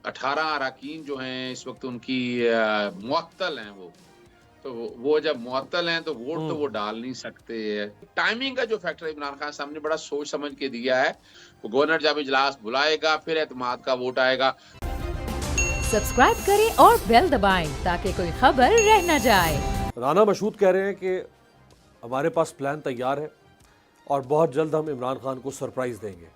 18 अरकान जो हैं इस वक्त उनकी मुअत्तल हैं तो वो जब मुअत्तल हैं तो वोट तो वो डाल नहीं सकते। टाइमिंग का जो फैक्टर इमरान खान साहब ने बड़ा सोच समझ के दिया है। वो गवर्नर जब इजलास बुलाएगा फिर एतमाद का वोट आएगा। सब्सक्राइब करें और बेल दबाएं ताकि कोई खबर रह न जाए। राना मशहूद कह रहे हैं कि हमारे पास प्लान तैयार है और बहुत जल्द हम इमरान खान को सरप्राइज़ देंगे।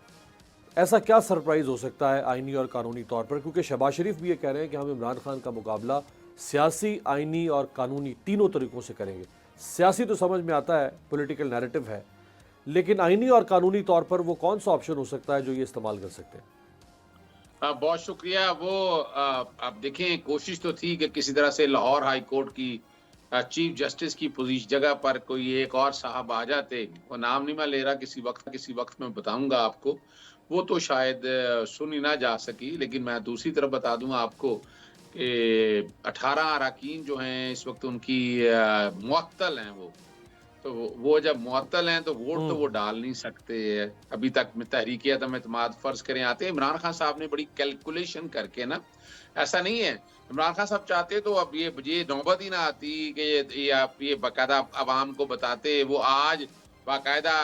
ऐसा क्या सरप्राइज़ हो सकता है आइनी और कानूनी तौर पर, क्योंकि शहबाज शरीफ भी ये कह रहे हैं कि हम इमरान खान का मुकाबला सियासी, आइनी और कानूनी तीनों तरीक़ों से करेंगे। सियासी तो समझ में आता है, पॉलिटिकल नैरेटिव है, लेकिन आइनी और कानूनी तौर पर वो कौन सा ऑप्शन हो सकता है जो ये इस्तेमाल कर सकते हैं? बहुत शुक्रिया। वो आप देखें, कोशिश तो थी कि किसी तरह से लाहौर हाई कोर्ट की चीफ जस्टिस की पोजीशन जगह पर कोई एक और साहब आ जाते। वो नाम नहीं मैं ले रहा, किसी वक्त में बताऊंगा आपको। वो तो शायद सुनी ना जा सकी, लेकिन मैं दूसरी तरफ बता दूं आपको कि 18 अरकान जो हैं इस वक्त उनकी मुअत्तल हैं तो वो जब मुअत्तल हैं तो वोट तो वो डाल नहीं सकते। अभी तक तहरीक एतमाद फर्ज करें आते हैं। इमरान खान साहब ने बड़ी कैलकुलेशन करके ना, ऐसा नहीं है इमरान खान साहब चाहते तो अब ये नौबत ही ना आती कि ये बाकायदा अवाम को बताते। वो आज बाकायदा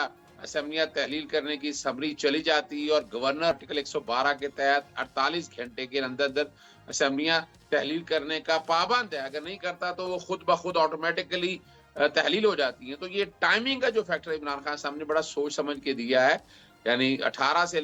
असम्बलियाँ तहलील करने की समरी चली जाती और गवर्नर आर्टिकल 112 के तहत 48 घंटे के अंदर असम्बलियाँ तहलील करने का पाबंद है। अगर नहीं करता तो वो खुद ब खुद ऑटोमेटिकली तहलील हो जाती है। तो ये टाइमिंग का जो फैक्टर इमरान खान साहब ने बड़ा सोच समझ के दिया है। यानी 18 से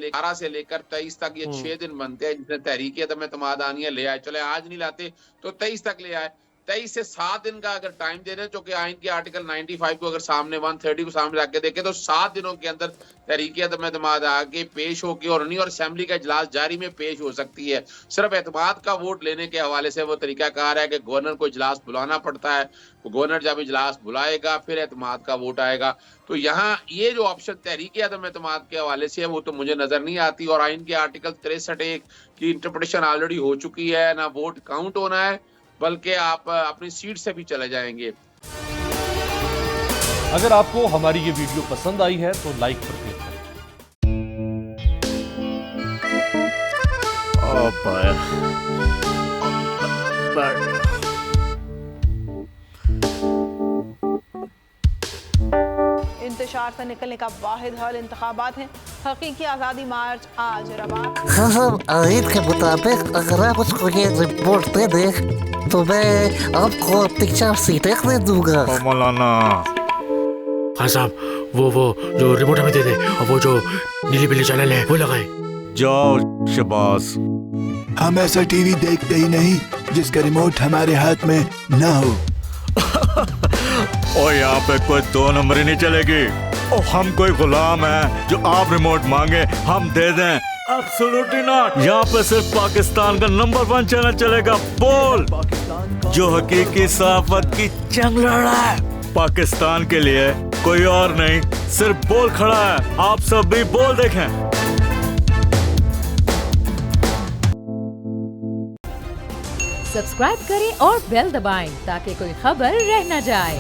लेकर 23 तक ये 6 दिन बनते हैं जिसमें तहरीक एतमाद आनी ले आए। चले आज नहीं लाते तो 23 तक ले आए। 23 से 7 दिन का अगर टाइम दे रहे हैं, जो कि आइन के आर्टिकल 95 को अगर सामने 130 को सामने रख के देखे तो 7 दिनों के अंदर तहरीक एतमाद आगे पेश होकर और नहीं और असेंबली का इजलास जारी में पेश हो सकती है। सिर्फ एतमाद का वोट लेने के हवाले से वो तरीकाकार है कि गवर्नर को इजलास बुलाना पड़ता है। गवर्नर जब इजलास बुलाएगा फिर एतमाद का वोट आएगा। तो यहाँ ये जो ऑप्शन तहरीक एतमाद के हवाले से है वो तो मुझे नजर नहीं आती। और आइन के आर्टिकल 63 की इंटरप्रिटेशन ऑलरेडी हो चुकी है। ना वोट काउंट होना है बल्कि आप अपनी सीट से भी चले जाएंगे। अगर आपको हमारी ये वीडियो पसंद आई है तो लाइक पर क्लिक करें। इंतशार से निकलने का वाहिद हल इंतखाबात हैं। हकीकी आज़ादी मार्च आज रवा। हाँ, आइन के मुताबिक अगर आप उसको ये रिपोर्ट दे दें तो मैं आपको अपनी 4 सीटें दे दूंगा। मौलाना हाँ साहब, वो जो रिमोट हमें दे दे और वो जो नीली पीली चैनल है वो लगाए। जाओ शबास। हम ऐसा टीवी देखते ही नहीं जिसका रिमोट हमारे हाथ में ना हो। और यहाँ पे कोई 2 नंबर ही नहीं चलेगी। और हम कोई गुलाम है जो आप रिमोट मांगे हम दे दें? Absolutely not. यहाँ पे सिर्फ पाकिस्तान का नंबर 1 चैनल चलेगा, बोल, जो हकीकी सहाफत की जंग लड़ रहा है। पाकिस्तान के लिए कोई और नहीं, सिर्फ बोल खड़ा है। आप सब भी बोल देखें। सब्सक्राइब करें और बेल दबाएं ताकि कोई खबर रह न जाए।